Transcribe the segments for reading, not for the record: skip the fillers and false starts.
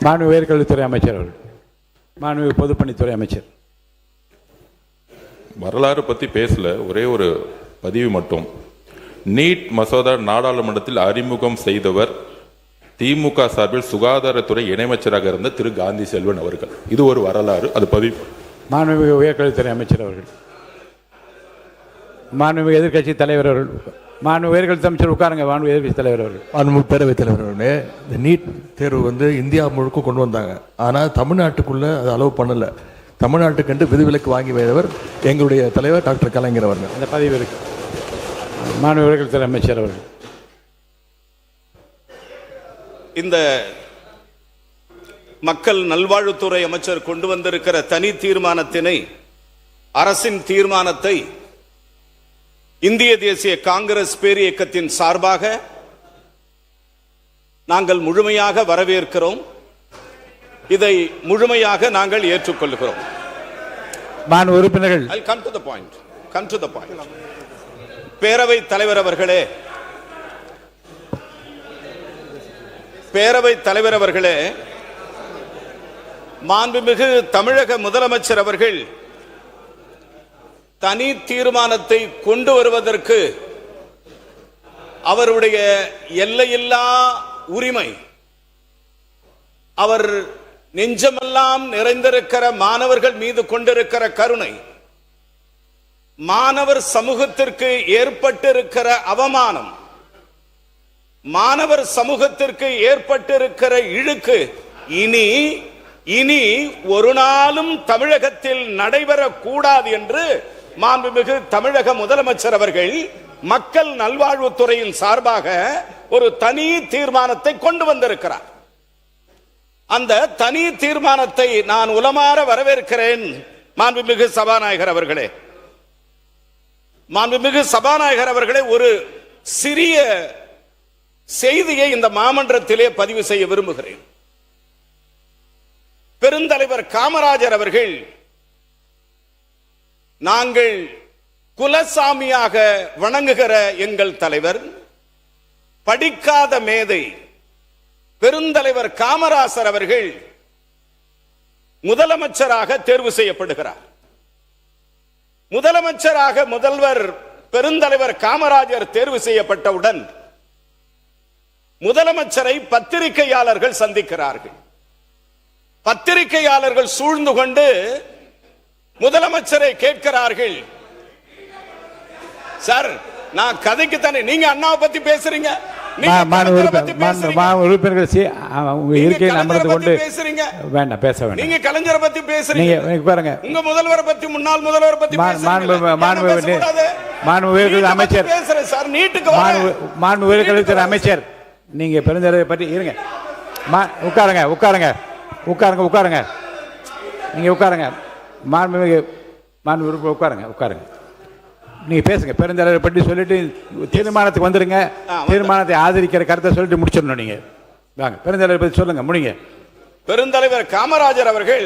மாண்பு உயர்கல்வித்துறை அமைச்சர் அவர்கள். மாண்பு பொதுப்பணித்துறை அமைச்சர். வரலாறு பற்றி பேசல, ஒரே ஒரு பதிவு மட்டும். நீட் மசோதா நாடாளுமன்றத்தில் அறிமுகம் செய்தவர் திமுக சார்பில் சுகாதாரத்துறை இணையமைச்சராக இருந்த திரு காந்தி செல்வன் அவர்கள். இது ஒரு வரலாறு, அது பதிவு. மாண்புமிகு உயர்கல்வித்துறை அமைச்சர் அவர்கள். மாண்புமிகு எதிர்க்கட்சி தலைவர் அவர்கள். மாண்பு உயர்கல்வி அமைச்சர் உட்காருங்க. மாண்பு எதிர்க்கட்சி தலைவர் அவர்கள். மாண்பு பேரவைத் தலைவர் அவர்களே, இந்த நீட் தேர்வு இந்தியா முழுக்க கொண்டு வந்தாங்க. ஆனால் தமிழ்நாட்டுக்குள்ள அது அலோவ் பண்ணல. தமிழ்நாட்டுக்கென்று விதிவிலக்கு வாங்கி வைத்தவர் எங்களுடைய தலைவர் டாக்டர் கலைஞர் அவர்கள். இந்த பதிவு இருக்கு. மாண்பு உயர்கல்வித்துறை அமைச்சர் அவர்கள். இந்த மக்கள் நல்வாழ்வுத்துறை அமைச்சர் கொண்டு வந்திருக்கிற தனி தீர்மானத்தினை, அரசின் தீர்மானத்தை இந்திய தேசிய காங்கிரஸ் பேரியக்கத்தின் சார்பாக நாங்கள் முழுமையாக வரவேற்கிறோம். இதை முழுமையாக நாங்கள் ஏற்றுக்கொள்கிறோம். மாண்பு உறுப்பினர்கள், come to the point. பேரவை தலைவர் அவர்களே, மாண்புமிகு தமிழக முதலமைச்சர் அவர்கள் தனி தீர்மானத்தை கொண்டு வருவதற்கு அவருடைய எல்லையில்லா உரிமை, அவர் நெஞ்சமெல்லாம் நிறைந்திருக்கிற மாணவர்கள் மீது கொண்டிருக்கிற கருணை, மாணவர் சமூகத்திற்கு ஏற்பட்டிருக்கிற அவமானம், மாணவர் சமூகத்திற்கு ஏற்பட்டிருக்கிற இழுக்கு இனி ஒரு நாளும் தமிழகத்தில் நடைபெறக்கூடாது என்று மாண்புமிகு தமிழக முதலமைச்சர் அவர்கள் மக்கள் நல்வாழ்வுத்துறையின் சார்பாக ஒரு தனி தீர்மானத்தை கொண்டு வந்திருக்கிறார். அந்த தனி தீர்மானத்தை நான் உளமாற வரவேற்கிறேன். மாண்புமிகு சபாநாயகர் அவர்களே, ஒரு சிறிய செய்தியை இந்த மாமன்றத்திலே பதிவு செய்ய விரும்புகிறேன். பெருந்தலைவர் காமராஜர் அவர்கள், நாங்கள் குலசாமியாக வணங்குகிற எங்கள் தலைவர், படிக்காத மேதை பெருந்தலைவர் காமராஜர் அவர்கள் முதலமைச்சராக தேர்வு செய்யப்படுகிறார். முதலமைச்சராக முதல்வர் பெருந்தலைவர் காமராஜர் தேர்வு செய்யப்பட்டவுடன் முதலமைச்சரை பத்திரிகையாளர்கள் சந்திக்கிறார்கள். பத்திரிகையாளர்கள் சூழ்ந்து கொண்டு முதலமைச்சரை கேட்கிறார்கள், சார் நான் கதைக்கு தானே, நீங்க அண்ணாவை பத்தி பேசுறீங்க, நீங்க கலைஞரை பத்தி பேசுறீங்க, உங்க முதல்வரை பத்தி, முன்னாள் முதல்வரை பத்தி அமைச்சர், நீங்க பெருந்தலைவரை பற்றி இருங்க. உட்காருங்க. நீங்க உட்காருங்க. உட்காருங்க. நீங்க பேசுங்க. பெருந்தலைவரை பற்றி சொல்லிட்டு தீர்மானத்துக்கு வந்துருங்க. தீர்மானத்தை ஆதரிக்கிற கருத்தை சொல்லிட்டு முடிச்சிடணும். நீங்க வாங்க, பெருந்தலைவரை பற்றி சொல்லுங்க, முடிங்க. பெருந்தலைவர் காமராஜர் அவர்கள்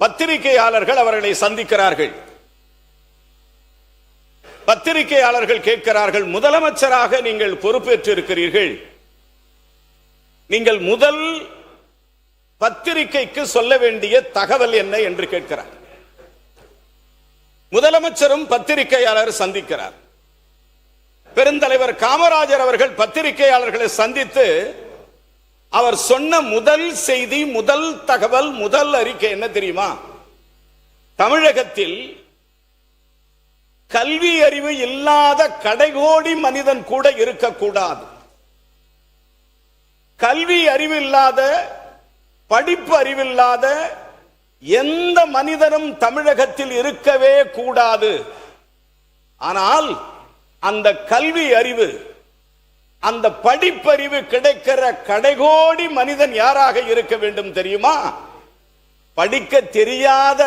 பத்திரிகையாளர்கள் அவர்களை சந்திக்கிறார்கள். பத்திரிகையாளர்கள் கேட்கிறார்கள், முதலமைச்சராக நீங்கள் பொறுப்பேற்று இருக்கிறீர்கள், நீங்கள் முதல் பத்திரிகைக்கு சொல்ல வேண்டிய தகவல் என்ன என்று கேட்கிறார். முதலமைச்சரும் பத்திரிகையாளர் சந்திக்கிறார். பெருந்தலைவர் காமராஜர் அவர்கள் பத்திரிகையாளர்களை சந்தித்து அவர் சொன்ன முதல் செய்தி, முதல் தகவல், முதல் அறிக்கை என்ன தெரியுமா? தமிழகத்தில் கல்வி அறிவு இல்லாத கடைகோடி மனிதன் கூட இருக்கக்கூடாது. கல்வி அறிவு இல்லாத, படிப்பு அறிவில்லாத எந்த மனிதனும் தமிழகத்தில் இருக்கவே கூடாது. ஆனால் அந்த கல்வி அறிவு, அந்த படிப்பறிவு கிடைக்கிற கடைகோடி மனிதன் யாராக இருக்க வேண்டும் தெரியுமா? படிக்க தெரியாத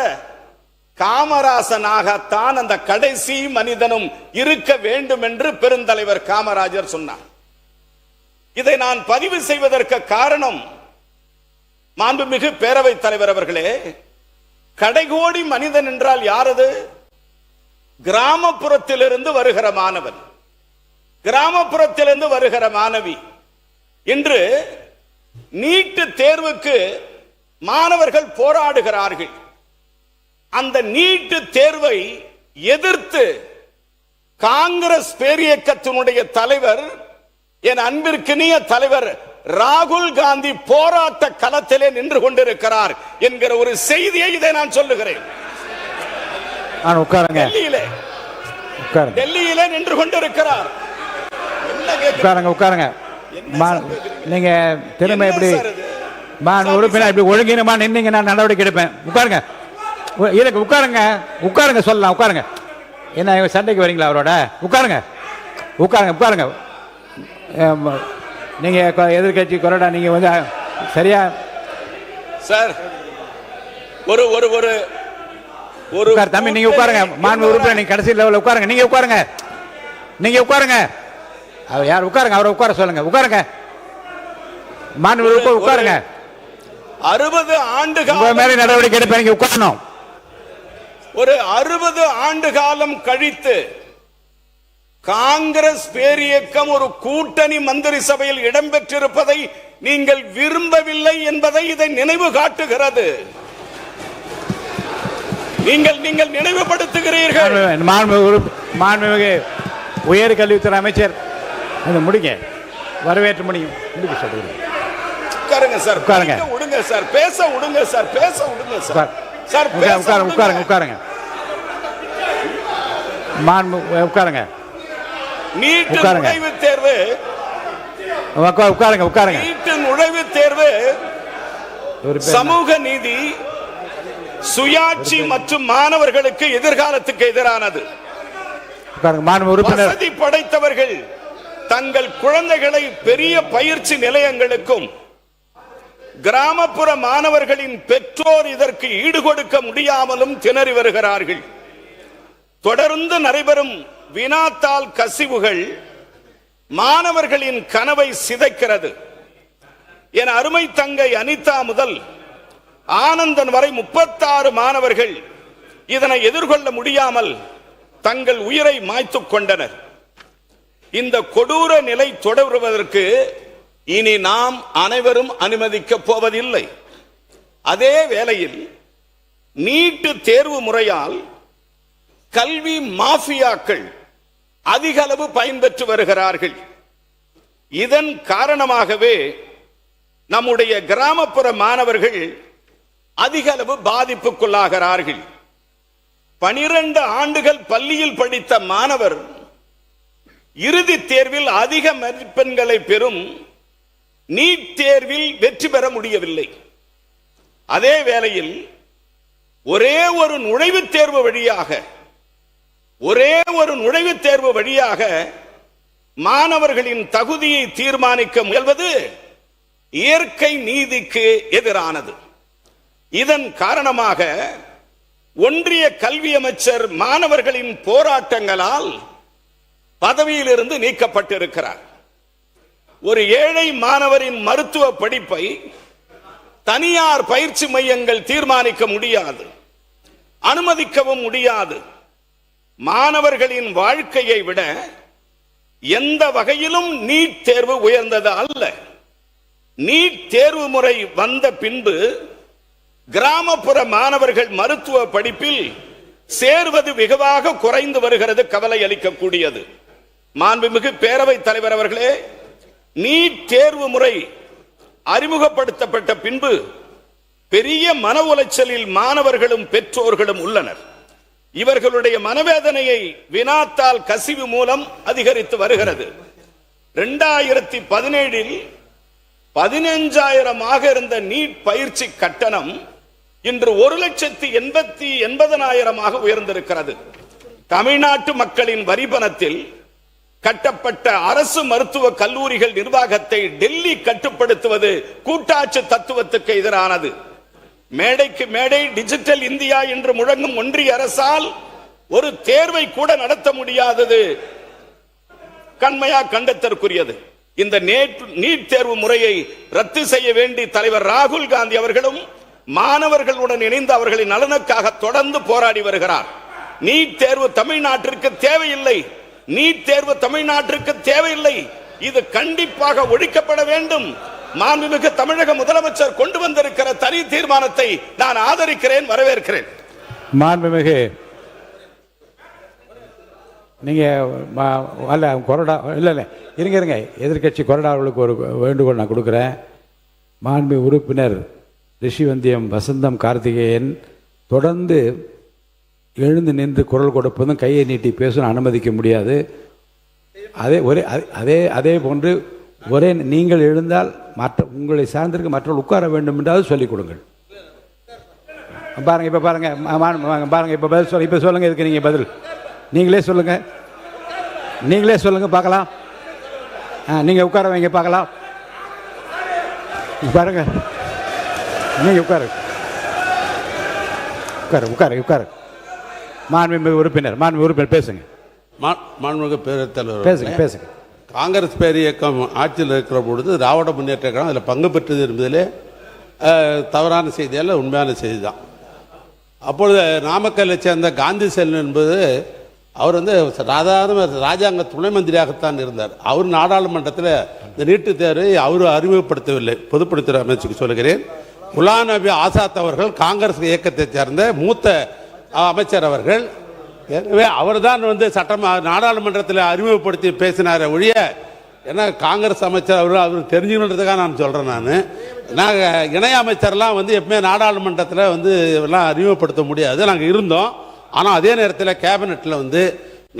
காமராசனாகத்தான் அந்த கடைசி மனிதனும் இருக்க வேண்டும் என்று பெருந்தலைவர் காமராஜர் சொன்னார். இதை நான் பதிவு செய்வதற்கு காரணம், மாண்புமிகு பேரவைத் தலைவர் அவர்களே, கடைகோடி மனிதன் என்றால் யாரது? கிராமப்புறத்திலிருந்து வருகிற மாணவன், கிராமப்புறத்திலிருந்து வருகிற மாணவி. இன்று நீட் தேர்வுக்கு மாணவர்கள் போராடுகிறார்கள். அந்த நீட் தேர்வை எதிர்த்து காங்கிரஸ் பேரியக்கத்தினுடைய தலைவர், என் அன்பிற்கினிய தலைவர் ராகுல் காந்தி போராட்ட களத்திலே நின்று கொண்டிருக்கிறார் என்கிற ஒரு செய்தியை இதை நான் சொல்லுகிறேன். டெல்லியிலே நின்று கொண்டிருக்கிறார். உட்காருங்க. நீங்க திரும்ப எப்படி உறுப்பினர் இப்படி ஒழுங்கினமா நின்னீங்க, நான் நடவடிக்கை எடுப்பேன். உட்காருங்க, இதுக்கு உட்காருங்க சொல்லலாம். உட்காருங்க. என்ன சண்டைக்கு வரீங்களா அவரோட? உட்காருங்க. நீங்க எதிர்கட்சி கொறடா, நீங்க வந்து சரியா சார் ஒரு ஒரு ஒரு ஒரு தம்பி நீங்க உட்காருங்க. மாண்பு உறுப்பினர் நீங்க கடைசி லெவலில் உட்காருங்க. நீங்க உட்காருங்க. அவர் யார்? உட்காருங்க. அவரை உட்கார சொல்லுங்க. உட்காருங்க. மாண்பு உறுப்பினர் உட்காருங்க. 60 ஆண்டுகள் மேலே நடவடிக்கை எடுப்பேன். நீங்க உட்காரணும். ஒரு 60 ஆண்டு காலம் கழித்து காங்கிரஸ் பேரியக்கம் ஒரு கூட்டணி மந்திரி சபையில் இடம்பெற்றிருப்பதை நீங்கள் விரும்பவில்லை என்பதை இதை நினைவு காட்டுகிறது. நீங்கள் நினைவுபடுத்துகிறீர்கள். மாண்புமிகு உயர்கல்வித்துறை அமைச்சர் முடிங்க, வரவேற்று முடியும். உட்காருங்க சார். விடுங்க சார், பேச விடுங்க சார். சார் உட்காருங்க. உட்காருங்க. நீட் நுழைவுத் தேர்வு நீட் நுழைவுத் தேர்வு சமூக நீதி, சுயாட்சி மற்றும் மாணவர்களுக்கு எதிர்காலத்துக்கு எதிரானது. வசதி படைத்தவர்கள் தங்கள் குழந்தைகளை பெரிய பயிற்சி நிலையங்களுக்கும், கிராமப்புற மாணவர்களின் பெற்றோர் இதற்கு ஈடுகொடுக்க முடியாமலும் திணறி வருகிறார்கள். தொடர்ந்து நடைபெறும் வினாத்தாள் கசிவுகள் மாணவர்களின் கனவை சிதைக்கிறது. என் அருமை தங்கை அனிதா முதல் ஆனந்தன் வரை 36 மாணவர்கள் இதனை எதிர்கொள்ள முடியாமல் தங்கள் உயிரை மாய்த்துக் கொண்டனர். இந்த கொடூர நிலை தொடர்வதற்கு இனி நாம் அனைவரும் அனுமதிக்கப் போவதில்லை. அதே வேளையில் நீட் தேர்வு முறையால் கல்வி மாஃபியாக்கள் அதிக அளவு பயன்பெற்று வருகிறார்கள். இதன் காரணமாகவே நம்முடைய கிராமப்புற மாணவர்கள் அதிக அளவு பாதிப்புக்குள்ளாகிறார்கள். 12 ஆண்டுகள் பள்ளியில் படித்த மாணவர் இறுதி தேர்வில் அதிக மதிப்பெண்களை பெறும் நீட் தேர்வில் வெற்றி பெற முடியவில்லை. அதே வேளையில் ஒரே ஒரு நுழைவுத் தேர்வு வழியாக மாணவர்களின் தகுதியை தீர்மானிக்க முயல்வது இயற்கை நீதிக்கு எதிரானது. இதன் காரணமாக ஒன்றிய கல்வி அமைச்சர் மாணவர்களின் போராட்டங்களால் பதவியிலிருந்து நீக்கப்பட்டிருக்கிறார். ஒரு ஏழை மாணவரின் மருத்துவ படிப்பை தனியார் பயிற்சி மையங்கள் தீர்மானிக்க முடியாது, அனுமதிக்கவும் முடியாது. மாணவர்களின் வாழ்க்கையை விட எந்த வகையிலும் நீட் தேர்வு உயர்ந்தது அல்ல. நீட் தேர்வு முறை வந்த பின்பு கிராமப்புற மாணவர்கள் மருத்துவ படிப்பில் சேர்வது வெகுவாக குறைந்து வருகிறது. கவலை அளிக்கக்கூடியது. மாண்புமிகு பேரவைத் தலைவர் அவர்களே, நீட் தேர்வு முறை அறிமுகப்படுத்தப்பட்ட பின்பு பெரிய மன உளைச்சலில் மாணவர்களும் பெற்றோர்களும் உள்ளனர். இவர்களுடைய மனவேதனையை வினாத்தாள் கசிவு மூலம் அதிகரித்து வருகிறது. 2017 15,000 இருந்த நீட் பயிற்சி கட்டணம் இன்று 1,80,000 உயர்ந்திருக்கிறது. தமிழ்நாட்டு மக்களின் வரிபணத்தில் கட்டப்பட்ட அரசு மருத்துவ கல்லூரிகள் நிர்வாகத்தை டெல்லி கட்டுப்படுத்துவது கூட்டாட்சி தத்துவத்துக்கு எதிரானது. மேடைக்கு மேடை டிஜிட்டல் இந்தியா என்று முழங்கும் ஒன்றிய அரசால் ஒரு தேர்வை கூட நடத்த முடியாதது கண்மையா கண்டத்திற்குரியது. இந்த நீட் தேர்வு முறையை ரத்து செய்ய வேண்டி தலைவர் ராகுல் காந்தி அவர்களும் மாணவர்களுடன் இணைந்து அவர்களின் நலனுக்காக தொடர்ந்து போராடி வருகிறார். நீட் தேர்வு தமிழ்நாட்டிற்கு தேவையில்லை. நீட் தேர்வு தமிழ்நாட்டிற்கு தேவையில்லை. இது கண்டிப்பாக ஒழிக்கப்பட வேண்டும். மாண்புமிகு தமிழக முதலமைச்சர் கொண்டு வந்திருக்கிற தனி தீர்மானத்தை நான் ஆதரிக்கிறேன், வரவேற்கிறேன். மாண்புமிகு நீங்க அல்ல கொறடா இல்லை இருங்க எதிர்கட்சி கொறடா அவர்களுக்கு ஒரு வேண்டுகோள் நான் கொடுக்குறேன். மாண்பு உறுப்பினர் ரிஷிவந்தியம் வசந்தம் கார்த்திகேயன் தொடர்ந்து எழுந்து நின்று குரல் கொடுப்பதும் கையை நீட்டி பேசணும் அனுமதிக்க முடியாது. அதே போன்று ஒரே நீங்கள் எழுந்தால் மற்ற உங்களை சார்ந்திருக்க மற்றவர்கள் உட்கார வேண்டும் என்றாவது சொல்லிக் கொடுங்கள். பாருங்க, இப்போ பாருங்க பாருங்க, இப்போ பதில் சொல்ல, இப்போ சொல்லுங்க, இதுக்கு நீங்கள் பதில் நீங்களே சொல்லுங்க, பார்க்கலாம். நீங்கள் உட்கார வைங்க பார்க்கலாம். பாருங்க, நீங்கள் உட்காரு. மாண்புமிகு உறுப்பினர் பேசுங்க. மாண்புமிகு பேரவைத் தலைவர் பேசுங்க. காங்கிரஸ் பேர் இயக்கம் ஆட்சியில் இருக்கிற பொழுது திராவிட முன்னேற்ற கழகம் அதில் பங்கு பெற்றது என்பதிலே தவறான செய்தியால் உண்மையான செய்தி தான். அப்பொழுது நாமக்கல்லை சேர்ந்த காந்தி செல்வன் என்பது அவர் வந்து சாதாரண ராஜாங்க துணை மந்திரியாகத்தான் இருந்தார். அவர் நாடாளுமன்றத்தில் இந்த நீட்டுத் தேர்வை அவர் அறிமுகப்படுத்தவில்லை. பொதுப்பணித்துறை அமைச்சருக்கு சொல்கிறேன். குலாம் நபி ஆசாத் அவர்கள் காங்கிரஸ் இயக்கத்தை சேர்ந்த மூத்த அமைச்சர் அவர்கள். எனவே அவர் தான் வந்து நாடாளுமன்றத்தில் அறிமுகப்படுத்தி பேசினார் ஒழிய, ஏன்னா காங்கிரஸ் அமைச்சர் அவர் தெரிஞ்சுக்கணுன்றதுக்காக நான் சொல்கிறேன். நாங்கள் இணை அமைச்சர்லாம் வந்து எப்பவுமே நாடாளுமன்றத்தில் வந்து எல்லாம் அறிமுகப்படுத்த முடியாது. நாங்கள் இருந்தோம். ஆனால் அதே நேரத்தில் கேபினெட்டில் வந்து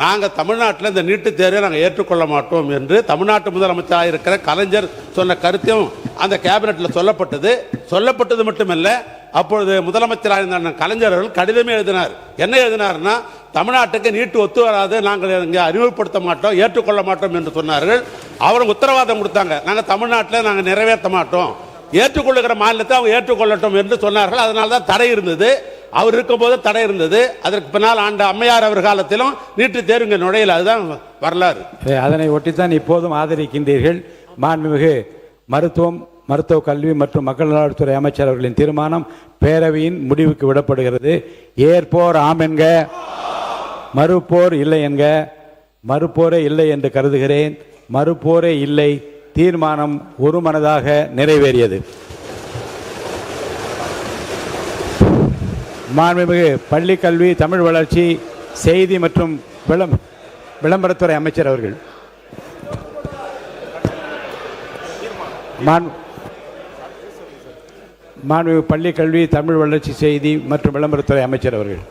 நாங்கள் தமிழ்நாட்டில் இந்த நீட்டுத் தேர்வை நாங்கள் ஏற்றுக்கொள்ள மாட்டோம் என்று தமிழ்நாட்டு முதலமைச்சராக இருக்கிற கலைஞர் சொன்ன கருத்தையும் அந்த கேபினெட்டில் சொல்லப்பட்டது மட்டுமல்ல, அப்பொழுது முதலமைச்சராக இருந்த கலைஞர் அவர்கள் கடிதமே எழுதினார். என்ன எழுதினார்னா, தமிழ்நாட்டுக்கு நீட்டு ஒத்து வராது, நாங்கள் இங்கே அறிமுகப்படுத்த மாட்டோம், ஏற்றுக்கொள்ள மாட்டோம் என்று சொன்னார்கள். அவரும் உத்தரவாதம் கொடுத்தாங்க, நாங்கள் தமிழ்நாட்டில் நாங்கள் நிறைவேற்ற மாட்டோம், ஏற்றுக்கொள்ளுகிற மாநிலத்தை அவங்க ஏற்றுக்கொள்ளட்டும் என்று சொன்னார்கள். அதனால தான் தடை இருந்தது. அவர் இருக்கும்போது தடை இருந்தது. அதற்கு பின்னால் ஆண்ட அம்மையார் அவர் காலத்திலும் நீட்டு தேர்வுங்க நுழையல. அதுதான் வரலாறு. அதனை ஒட்டித்தான் இப்போதும் ஆதரிக்கின்றீர்கள். மாண்புமிகு மருத்துவ கல்வி மற்றும் மக்கள் நலத்துறை அமைச்சர் அவர்களின் தீர்மானம் பேரவையின் முடிவுக்கு விடப்படுகிறது. ஏற்போர் ஆம் என்க, மறுப்போர் இல்லை என்க. மறுப்போரே இல்லை என்று கருதுகிறேன். மறுப்போரே இல்லை. தீர்மானம் ஒருமனதாக நிறைவேறியது. மாண்புமிகு பள்ளி கல்வி, தமிழ் வளர்ச்சி, செய்தி மற்றும் விளம்பரத்துறை அமைச்சர் அவர்கள். மாண்புமிகு பள்ளி கல்வி, தமிழ் வளர்ச்சி, செய்தி மற்றும் விளம்பரத்துறை அமைச்சர் அவர்கள்.